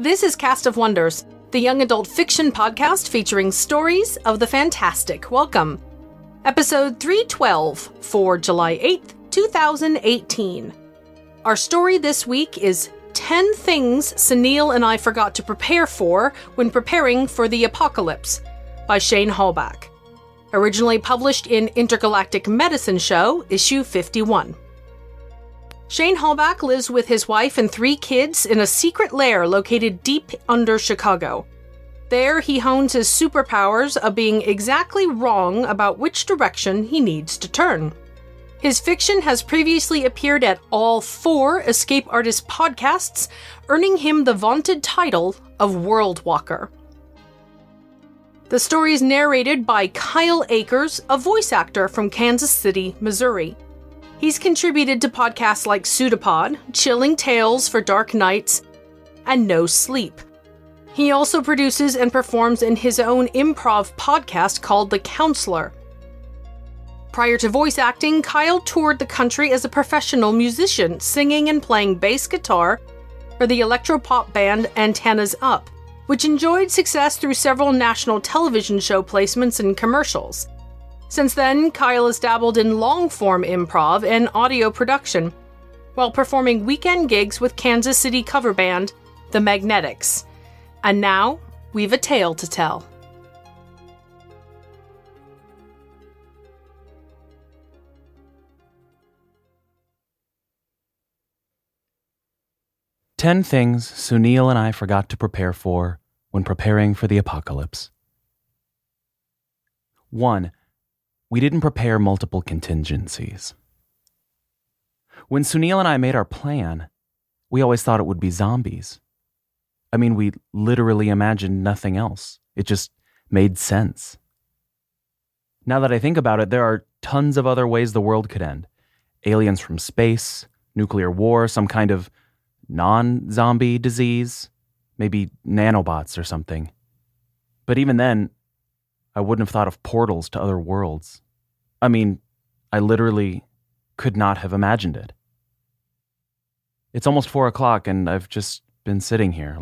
This is Cast of Wonders, the young adult fiction podcast featuring stories of the fantastic. Welcome. Episode 312 for July 8th, 2018. Our story this week is 10 Things Sunil and I Forgot to Prepare For When Preparing for the Apocalypse by Shane Halbach. Originally published in Intergalactic Medicine Show, issue 51. Shane Halbach lives with his wife and 3 kids in a secret lair located deep under Chicago. There, he hones his superpowers of being exactly wrong about which direction he needs to turn. His fiction has previously appeared at all 4 Escape Artist podcasts, earning him the vaunted title of World Walker. The story is narrated by Kyle Akers, a voice actor from Kansas City, Missouri. He's contributed to podcasts like Pseudopod, Chilling Tales for Dark Nights, and No Sleep. He also produces and performs in his own improv podcast called The Counselor. Prior to voice acting, Kyle toured the country as a professional musician, singing and playing bass guitar for the electropop band Antennas Up, which enjoyed success through several national television show placements and commercials. Since then, Kyle has dabbled in long-form improv and audio production, while performing weekend gigs with Kansas City cover band, The Magnetics. And now, we've a tale to tell. "10 Things Sunil and I Forgot to Prepare For When Preparing for the Apocalypse." 1. We didn't prepare multiple contingencies. When Sunil and I made our plan, we always thought it would be zombies. I mean, we literally imagined nothing else. It just made sense. Now that I think about it, there are tons of other ways the world could end. Aliens from space, nuclear war, some kind of non-zombie disease, maybe nanobots or something. But even then, I wouldn't have thought of portals to other worlds. I mean, I literally could not have imagined it. It's almost 4 o'clock and I've just been sitting here,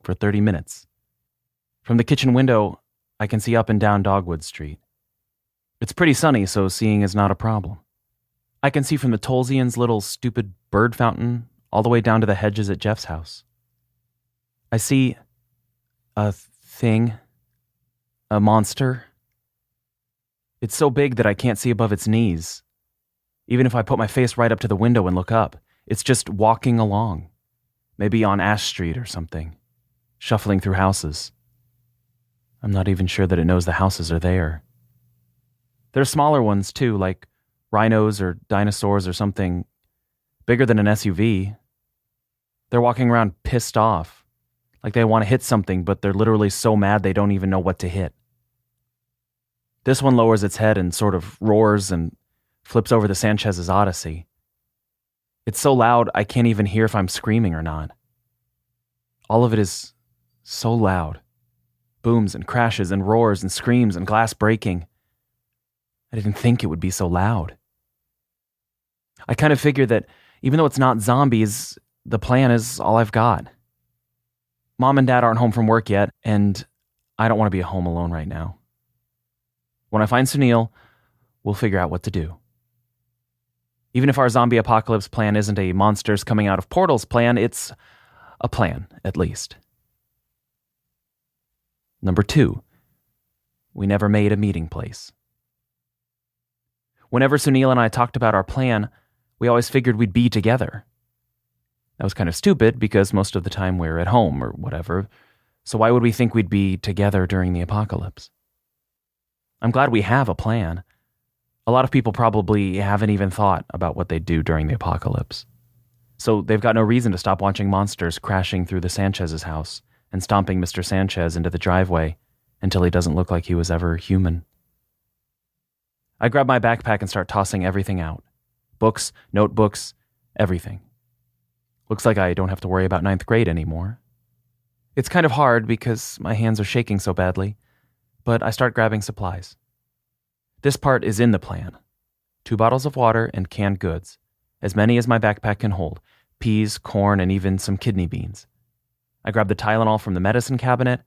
for 30 minutes. From the kitchen window, I can see up and down Dogwood Street. It's pretty sunny, so seeing is not a problem. I can see from the Tolzien's little stupid bird fountain all the way down to the hedges at Jeff's house. I see a thing. A monster. It's so big that I can't see above its knees. Even if I put my face right up to the window and look up, it's just walking along. Maybe on Ash Street or something. Shuffling through houses. I'm not even sure that it knows the houses are there. There are smaller ones too, like rhinos or dinosaurs or something bigger than an SUV. They're walking around pissed off. Like they want to hit something, but they're literally so mad they don't even know what to hit. This one lowers its head and sort of roars and flips over the Sanchez's Odyssey. It's so loud I can't even hear if I'm screaming or not. All of it is so loud. Booms and crashes and roars and screams and glass breaking. I didn't think it would be so loud. I kind of figured that even though it's not zombies, the plan is all I've got. Mom and Dad aren't home from work yet, and I don't want to be home alone right now. When I find Sunil, we'll figure out what to do. Even if our zombie apocalypse plan isn't a monsters coming out of portals plan, it's a plan, at least. Number 2, we never made a meeting place. Whenever Sunil and I talked about our plan, we always figured we'd be together. That was kind of stupid because most of the time we're at home or whatever, so why would we think we'd be together during the apocalypse? I'm glad we have a plan. A lot of people probably haven't even thought about what they'd do during the apocalypse. So they've got no reason to stop watching monsters crashing through the Sanchez's house and stomping Mr. Sanchez into the driveway until he doesn't look like he was ever human. I grab my backpack and start tossing everything out. Books, notebooks, everything. Looks like I don't have to worry about 9th grade anymore. It's kind of hard because my hands are shaking so badly, but I start grabbing supplies. This part is in the plan. 2 bottles of water and canned goods, as many as my backpack can hold, peas, corn, and even some kidney beans. I grabbed the Tylenol from the medicine cabinet,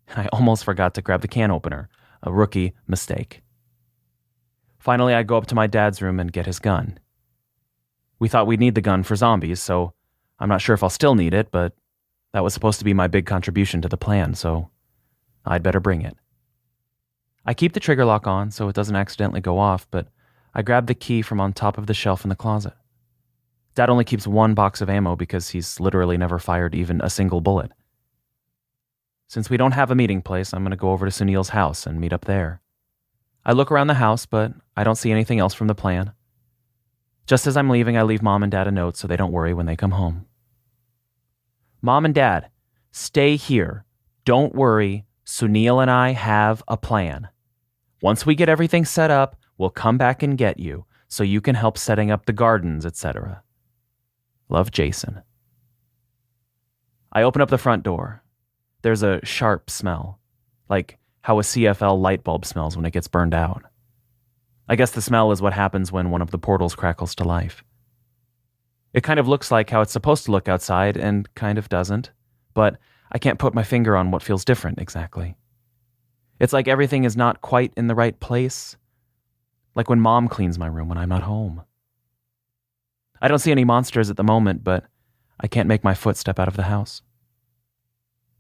and I almost forgot to grab the can opener, a rookie mistake. Finally, I go up to my dad's room and get his gun. We thought we'd need the gun for zombies, so I'm not sure if I'll still need it, but that was supposed to be my big contribution to the plan, so I'd better bring it. I keep the trigger lock on so it doesn't accidentally go off, but I grab the key from on top of the shelf in the closet. Dad only keeps one box of ammo because he's literally never fired even a single bullet. Since we don't have a meeting place, I'm going to go over to Sunil's house and meet up there. I look around the house, but I don't see anything else from the plan. Just as I'm leaving, I leave Mom and Dad a note so they don't worry when they come home. Mom and Dad, stay here. Don't worry. Sunil and I have a plan. Once we get everything set up, we'll come back and get you so you can help setting up the gardens, etc. Love, Jason. I open up the front door. There's a sharp smell, like how a CFL light bulb smells when it gets burned out. I guess the smell is what happens when one of the portals crackles to life. It kind of looks like how it's supposed to look outside and kind of doesn't, but I can't put my finger on what feels different exactly. It's like everything is not quite in the right place, like when Mom cleans my room when I'm not home. I don't see any monsters at the moment, but I can't make my foot step out of the house.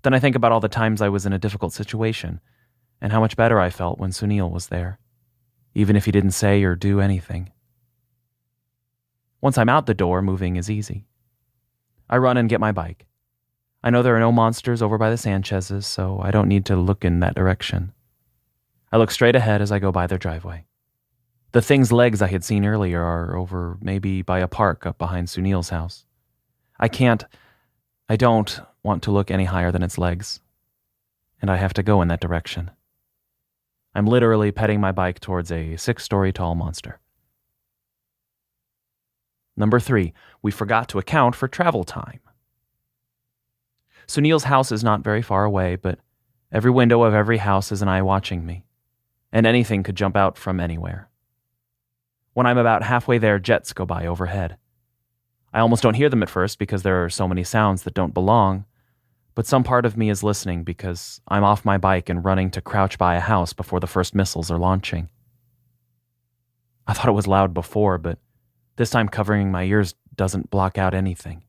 Then I think about all the times I was in a difficult situation and how much better I felt when Sunil was there, even if he didn't say or do anything. Once I'm out the door, moving is easy. I run and get my bike. I know there are no monsters over by the Sanchez's, so I don't need to look in that direction. I look straight ahead as I go by their driveway. The thing's legs I had seen earlier are over maybe by a park up behind Sunil's house. I don't want to look any higher than its legs, and I have to go in that direction. I'm literally peding my bike towards a 6-story tall monster. Number 3, we forgot to account for travel time. Sunil's house is not very far away, but every window of every house is an eye watching me, and anything could jump out from anywhere. When I'm about halfway there, jets go by overhead. I almost don't hear them at first because there are so many sounds that don't belong, but some part of me is listening because I'm off my bike and running to crouch by a house before the first missiles are launching. I thought it was loud before, but this time covering my ears doesn't block out anything.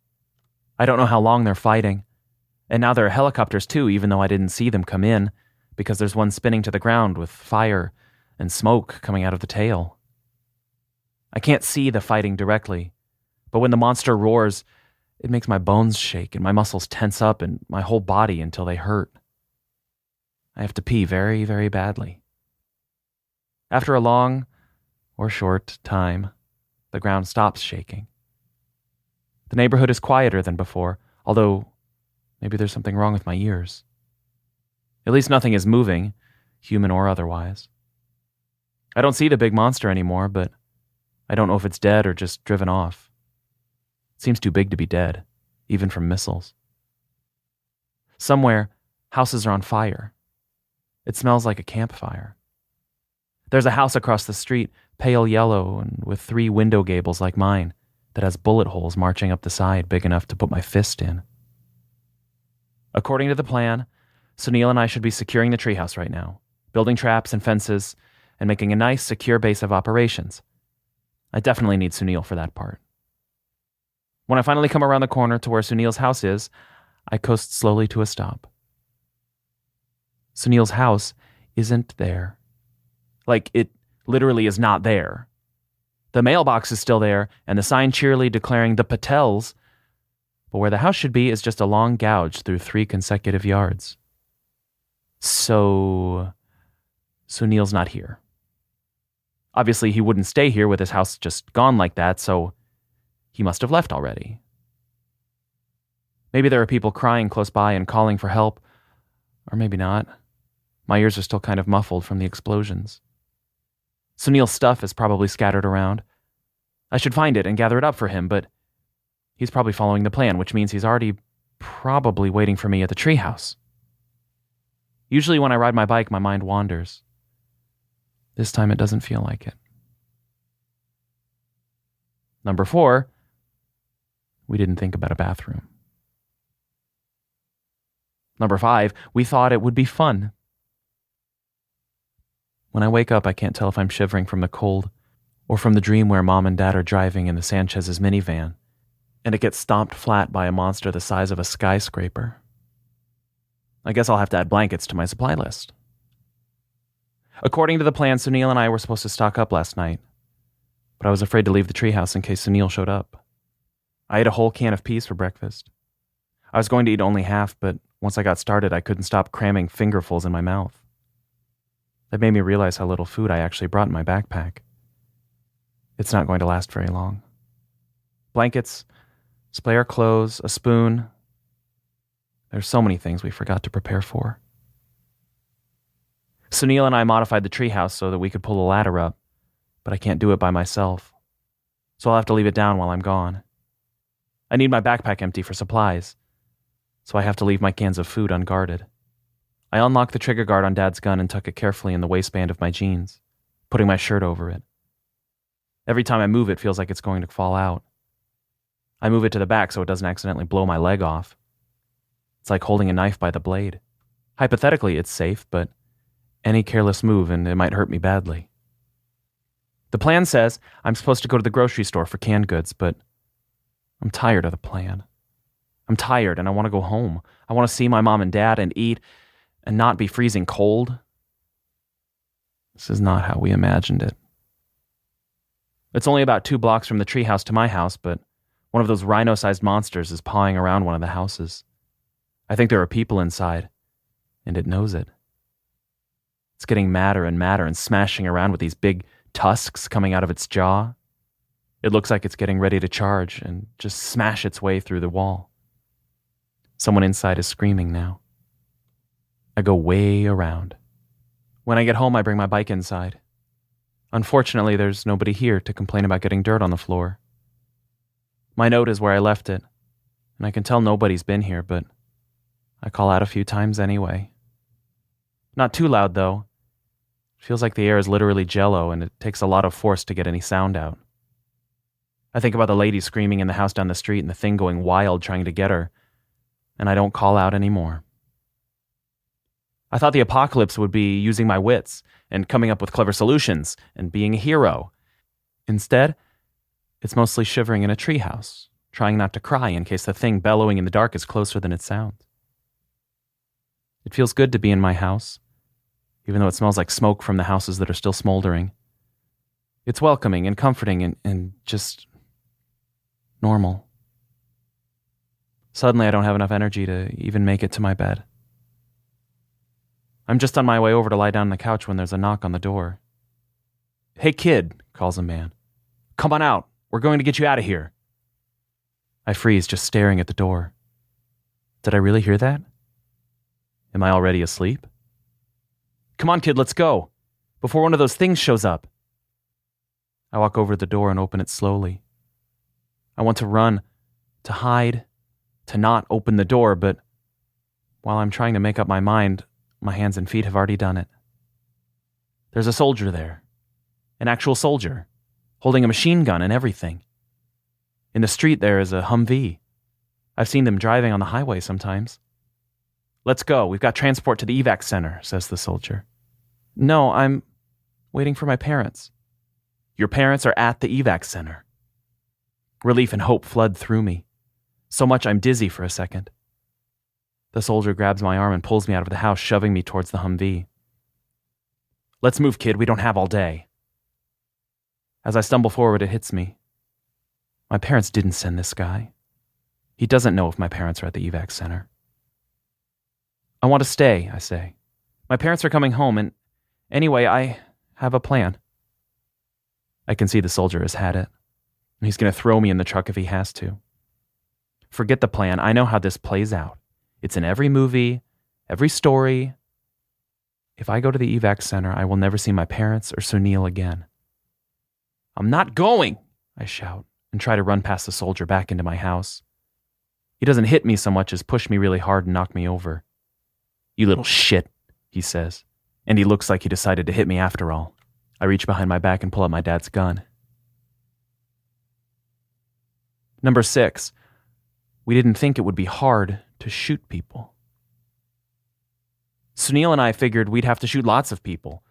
I don't know how long they're fighting, and now there are helicopters too, even though I didn't see them come in, because there's one spinning to the ground with fire and smoke coming out of the tail. I can't see the fighting directly, but when the monster roars, it makes my bones shake and my muscles tense up and my whole body until they hurt. I have to pee very, very badly. After a long or short time, the ground stops shaking. The neighborhood is quieter than before, although maybe there's something wrong with my ears. At least nothing is moving, human or otherwise. I don't see the big monster anymore, but I don't know if it's dead or just driven off. It seems too big to be dead, even from missiles. Somewhere, houses are on fire. It smells like a campfire. There's a house across the street, pale yellow and with 3 window gables like mine, that has bullet holes marching up the side big enough to put my fist in. According to the plan, Sunil and I should be securing the treehouse right now, building traps and fences, and making a nice, secure base of operations. I definitely need Sunil for that part. When I finally come around the corner to where Sunil's house is, I coast slowly to a stop. Sunil's house isn't there. Like, it literally is not there. The mailbox is still there, and the sign cheerily declaring the Patels, but where the house should be is just a long gouge through 3 consecutive yards. So, Sunil's not here. Obviously, he wouldn't stay here with his house just gone like that, so he must have left already. Maybe there are people crying close by and calling for help, or maybe not. My ears are still kind of muffled from the explosions. Sunil's stuff is probably scattered around. I should find it and gather it up for him, but he's probably following the plan, which means he's already probably waiting for me at the treehouse. Usually when I ride my bike, my mind wanders. This time it doesn't feel like it. Number 4, we didn't think about a bathroom. Number 5, we thought it would be fun. When I wake up, I can't tell if I'm shivering from the cold or from the dream where Mom and Dad are driving in the Sanchez's minivan, and it gets stomped flat by a monster the size of a skyscraper. I guess I'll have to add blankets to my supply list. According to the plan, Sunil and I were supposed to stock up last night, but I was afraid to leave the treehouse in case Sunil showed up. I ate a whole can of peas for breakfast. I was going to eat only half, but once I got started, I couldn't stop cramming fingerfuls in my mouth. That made me realize how little food I actually brought in my backpack. It's not going to last very long. Blankets, spare clothes, a spoon. There's so many things we forgot to prepare for. Sunil and I modified the treehouse so that we could pull a ladder up, but I can't do it by myself, so I'll have to leave it down while I'm gone. I need my backpack empty for supplies, so I have to leave my cans of food unguarded. I unlock the trigger guard on Dad's gun and tuck it carefully in the waistband of my jeans, putting my shirt over it. Every time I move, it feels like it's going to fall out. I move it to the back so it doesn't accidentally blow my leg off. It's like holding a knife by the blade. Hypothetically, it's safe, but any careless move and it might hurt me badly. The plan says I'm supposed to go to the grocery store for canned goods, but I'm tired of the plan. I'm tired and I want to go home. I want to see my mom and dad and eat and not be freezing cold. This is not how we imagined it. It's only about 2 blocks from the treehouse to my house, but one of those rhino-sized monsters is pawing around one of the houses. I think there are people inside, and it knows it. It's getting madder and smashing around with these big tusks coming out of its jaw. It looks like it's getting ready to charge and just smash its way through the wall. Someone inside is screaming now. I go way around. When I get home, I bring my bike inside. Unfortunately, there's nobody here to complain about getting dirt on the floor. My note is where I left it, and I can tell nobody's been here, but I call out a few times anyway. Not too loud, though. It feels like the air is literally jello, and it takes a lot of force to get any sound out. I think about the lady screaming in the house down the street and the thing going wild trying to get her, and I don't call out anymore. I thought the apocalypse would be using my wits and coming up with clever solutions and being a hero. Instead, it's mostly shivering in a treehouse, trying not to cry in case the thing bellowing in the dark is closer than it sounds. It feels good to be in my house, even though it smells like smoke from the houses that are still smoldering. It's welcoming and comforting and just normal. Suddenly, I don't have enough energy to even make it to my bed. I'm just on my way over to lie down on the couch when there's a knock on the door. "Hey kid," calls a man. "Come on out. We're going to get you out of here." I freeze, just staring at the door. Did I really hear that? Am I already asleep? "Come on, kid, let's go, before one of those things shows up." I walk over to the door and open it slowly. I want to run, to hide, to not open the door, but while I'm trying to make up my mind, my hands and feet have already done it. There's a soldier there. An actual soldier, holding a machine gun and everything. In the street there is a Humvee. I've seen them driving on the highway sometimes. "Let's go. We've got transport to the evac center," says the soldier. "No, I'm waiting for my parents." "Your parents are at the evac center." Relief and hope flood through me. So much I'm dizzy for a second. The soldier grabs my arm and pulls me out of the house, shoving me towards the Humvee. "Let's move, kid. We don't have all day." As I stumble forward, it hits me. My parents didn't send this guy. He doesn't know if my parents are at the evac center. "I want to stay," I say. "My parents are coming home, and anyway, I have a plan." I can see the soldier has had it. He's going to throw me in the truck if he has to. Forget the plan. I know how this plays out. It's in every movie, every story. If I go to the evac center, I will never see my parents or Sunil again. "I'm not going," I shout, and try to run past the soldier back into my house. He doesn't hit me so much as push me really hard and knock me over. "You little shit," he says, and he looks like he decided to hit me after all. I reach behind my back and pull out my dad's gun. Number 6. We didn't think it would be hard to shoot people. Sunil and I figured we'd have to shoot lots of people.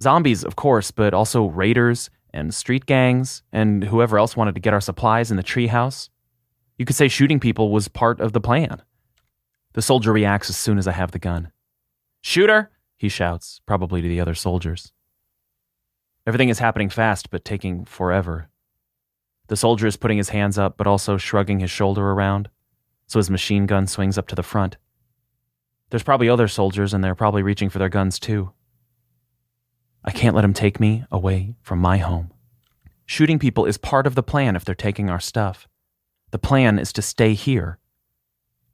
Zombies, of course, but also raiders and street gangs and whoever else wanted to get our supplies in the treehouse. You could say shooting people was part of the plan. The soldier reacts as soon as I have the gun. "Shooter!" he shouts, probably to the other soldiers. Everything is happening fast, but taking forever. The soldier is putting his hands up, but also shrugging his shoulder around, so his machine gun swings up to the front. There's probably other soldiers, and they're probably reaching for their guns too. I can't let him take me away from my home. Shooting people is part of the plan if they're taking our stuff. The plan is to stay here.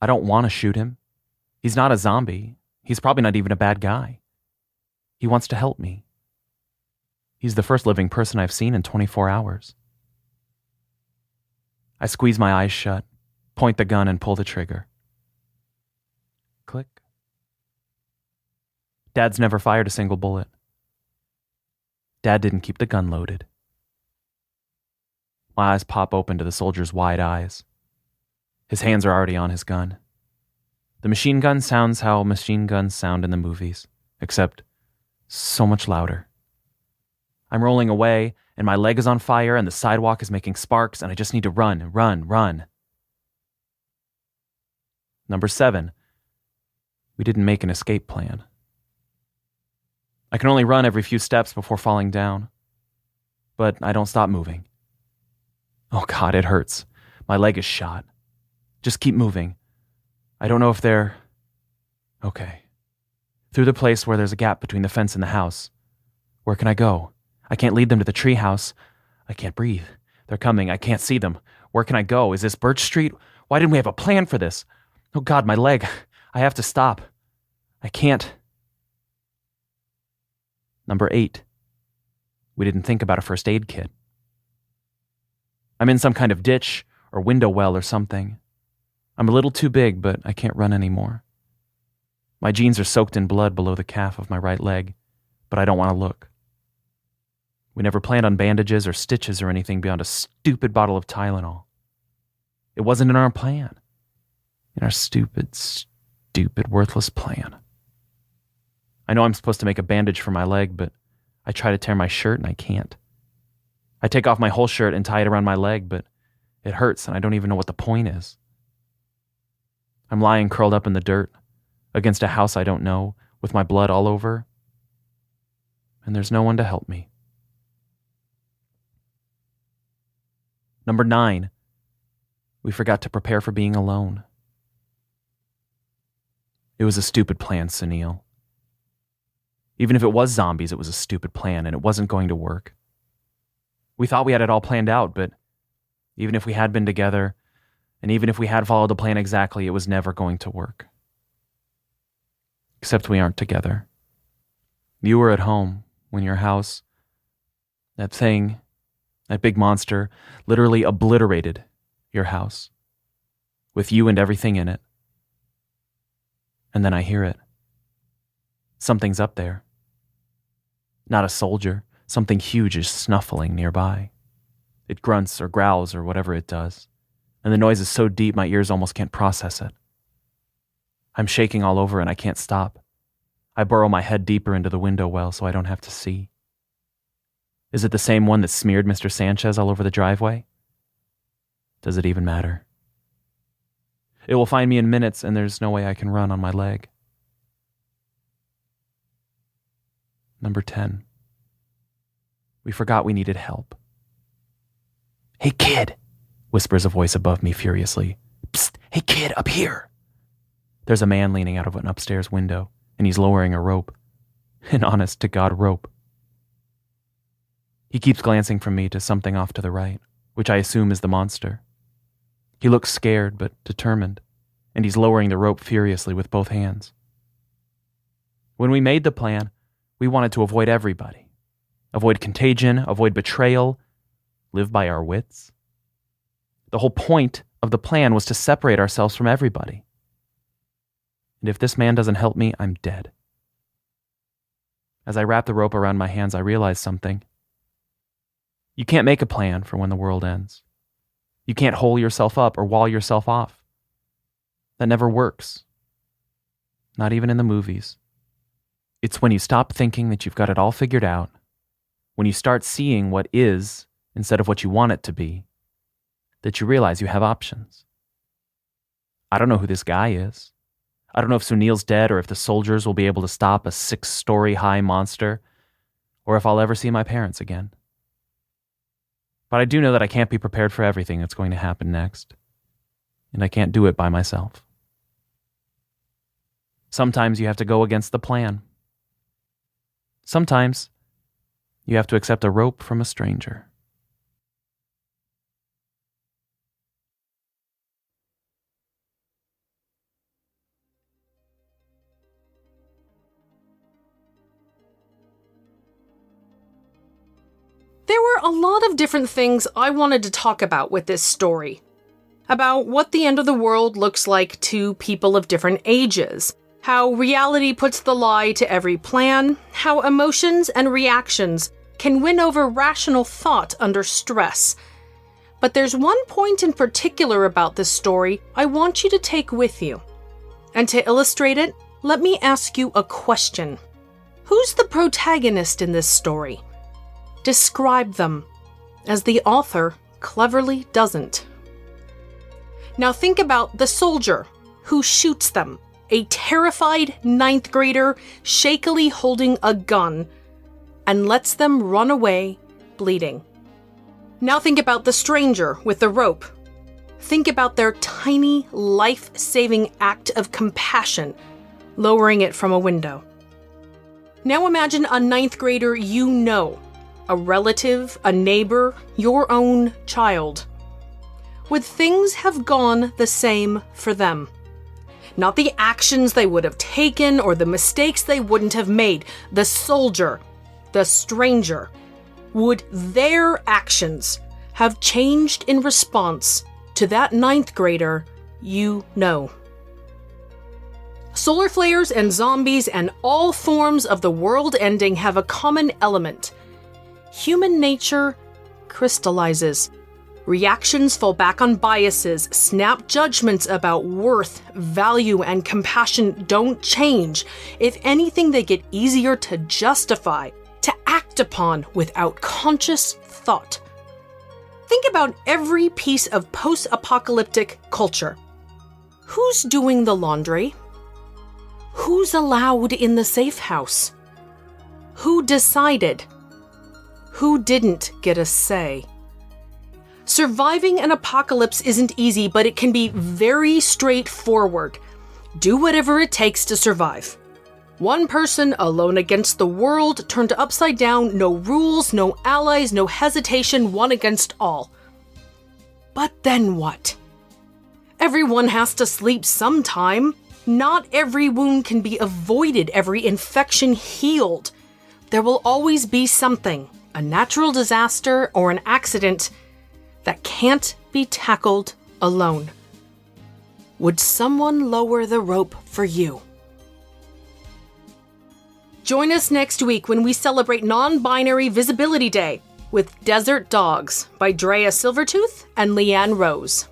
I don't want to shoot him. He's not a zombie. He's probably not even a bad guy. He wants to help me. He's the first living person I've seen in 24 hours. I squeeze my eyes shut, point the gun, and pull the trigger. Click. Dad's never fired a single bullet. Dad didn't keep the gun loaded. My eyes pop open to the soldier's wide eyes. His hands are already on his gun. The machine gun sounds how machine guns sound in the movies, except so much louder. I'm rolling away, and my leg is on fire, and the sidewalk is making sparks, and I just need to run, run, run. Number 7. We didn't make an escape plan. I can only run every few steps before falling down, but I don't stop moving. Oh God, it hurts. My leg is shot. Just keep moving. I don't know if they're... Okay. Through the place where there's a gap between the fence and the house. Where can I go? I can't lead them to the treehouse. I can't breathe. They're coming. I can't see them. Where can I go? Is this Birch Street? Why didn't we have a plan for this? Oh God, my leg. I have to stop. I can't. Number 8. We didn't think about a first aid kit. I'm in some kind of ditch or window well or something. I'm a little too big, but I can't run anymore. My jeans are soaked in blood below the calf of my right leg, but I don't want to look. We never planned on bandages or stitches or anything beyond a stupid bottle of Tylenol. It wasn't in our plan. In our stupid, worthless plan. I know I'm supposed to make a bandage for my leg, but I try to tear my shirt and I can't. I take off my whole shirt and tie it around my leg, but it hurts and I don't even know what the point is. I'm lying curled up in the dirt, against a house I don't know, with my blood all over, and there's no one to help me. Number 9. We forgot to prepare for being alone. It was a stupid plan, Sunil. Even if it was zombies, it was a stupid plan, and it wasn't going to work. We thought we had it all planned out, but even if we had been together, and even if we had followed the plan exactly, it was never going to work. Except we aren't together. You were at home when your house, that thing, that big monster, literally obliterated your house, with you and everything in it. And then I hear it. Something's up there. Not a soldier. Something huge is snuffling nearby. It grunts or growls or whatever it does, and the noise is so deep my ears almost can't process it. I'm shaking all over and I can't stop. I burrow my head deeper into the window well so I don't have to see. Is it the same one that smeared Mr. Sanchez all over the driveway? Does it even matter? It will find me in minutes and there's no way I can run on my leg. Number 10. We forgot we needed help. "Hey kid," whispers a voice above me furiously. "Psst, hey kid, up here." There's a man leaning out of an upstairs window, and he's lowering a rope. An honest-to-God rope. He keeps glancing from me to something off to the right, which I assume is the monster. He looks scared but determined, and he's lowering the rope furiously with both hands. When we made the plan, we wanted to avoid everybody. Avoid contagion, avoid betrayal, live by our wits. The whole point of the plan was to separate ourselves from everybody. And if this man doesn't help me, I'm dead. As I wrap the rope around my hands, I realize something. You can't make a plan for when the world ends. You can't hole yourself up or wall yourself off. That never works. Not even in the movies. It's when you stop thinking that you've got it all figured out, when you start seeing what is instead of what you want it to be, that you realize you have options. I don't know who this guy is. I don't know if Sunil's dead or if the soldiers will be able to stop a 6-story high monster, or if I'll ever see my parents again. But I do know that I can't be prepared for everything that's going to happen next, and I can't do it by myself. Sometimes you have to go against the plan. Sometimes you have to accept a rope from a stranger. There were a lot of different things I wanted to talk about with this story. About what the end of the world looks like to people of different ages, how reality puts the lie to every plan, how emotions and reactions can win over rational thought under stress. But there's one point in particular about this story I want you to take with you. And to illustrate it, let me ask you a question. Who's the protagonist in this story? Describe them, as the author cleverly doesn't. Now think about the soldier who shoots them, a terrified 9th grader shakily holding a gun, and lets them run away bleeding. Now think about the stranger with the rope. Think about their tiny, life-saving act of compassion, lowering it from a window. Now imagine a 9th grader you know, a relative, a neighbor, your own child. Would things have gone the same for them? Not the actions they would have taken or the mistakes they wouldn't have made. The soldier, the stranger. Would their actions have changed in response to that 9th grader you know? Solar flares and zombies and all forms of the world ending have a common element. Human nature crystallizes. Reactions fall back on biases. Snap judgments about worth, value, and compassion don't change. If anything, they get easier to justify, to act upon without conscious thought. Think about every piece of post-apocalyptic culture. Who's doing the laundry? Who's allowed in the safe house? Who decided? Who didn't get a say? Surviving an apocalypse isn't easy, but it can be very straightforward. Do whatever it takes to survive. One person alone against the world, turned upside down, no rules, no allies, no hesitation, one against all. But then what? Everyone has to sleep sometime. Not every wound can be avoided, every infection healed. There will always be something, a natural disaster or an accident, that can't be tackled alone. Would someone lower the rope for you? Join us next week when we celebrate Non-Binary Visibility Day with Desert Dogs by Drea Silvertooth and Leanne Rose.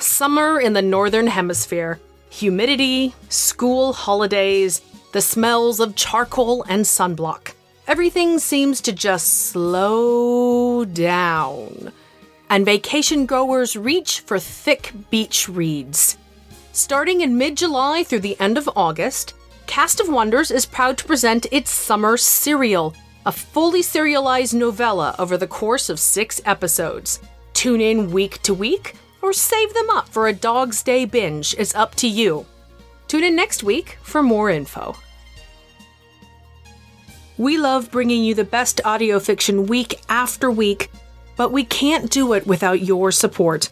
Summer in the Northern Hemisphere. Humidity, school holidays, the smells of charcoal and sunblock. Everything seems to just slow down. And vacation goers reach for thick beach reads. Starting in mid-July through the end of August, Cast of Wonders is proud to present its Summer Serial, a fully serialized novella over the course of 6 episodes. Tune in week to week, or save them up for a Dog's Day binge. It's up to you. Tune in next week for more info. We love bringing you the best audio fiction week after week, but we can't do it without your support.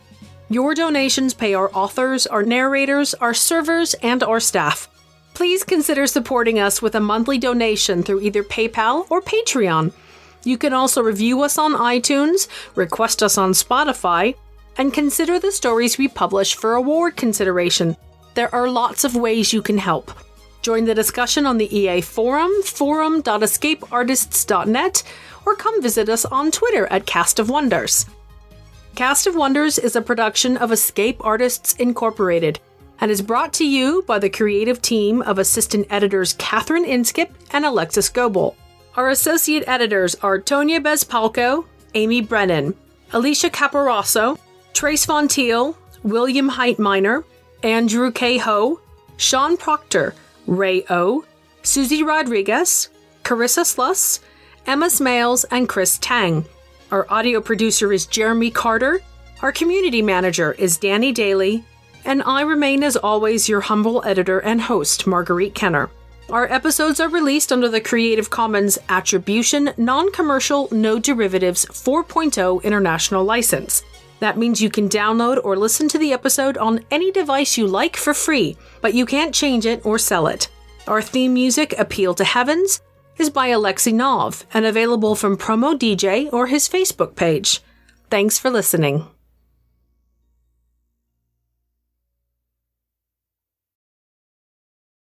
Your donations pay our authors, our narrators, our servers, and our staff. Please consider supporting us with a monthly donation through either PayPal or Patreon. You can also review us on iTunes, request us on Spotify, and consider the stories we publish for award consideration. There are lots of ways you can help. Join the discussion on the EA forum, forum.escapeartists.net, or come visit us on Twitter at Cast of Wonders. Cast of Wonders is a production of Escape Artists Incorporated, and is brought to you by the creative team of assistant editors Catherine Inskip and Alexis Goebel. Our associate editors are Tonya Bezpalco, Amy Brennan, Alicia Caporaso, Trace Von Teal, William Heitminer, Andrew K. Ho, Sean Proctor, Ray O, Susie Rodriguez, Carissa Sluss, Emma Smales, and Chris Tang. Our audio producer is Jeremy Carter, our community manager is Danny Daly, and I remain as always your humble editor and host, Marguerite Kenner. Our episodes are released under the Creative Commons Attribution, Non-Commercial, No Derivatives 4.0 International License. That means you can download or listen to the episode on any device you like for free, but you can't change it or sell it. Our theme music, Appeal to Heavens, is by Alexei Nov and available from Promo DJ or his Facebook page. Thanks for listening.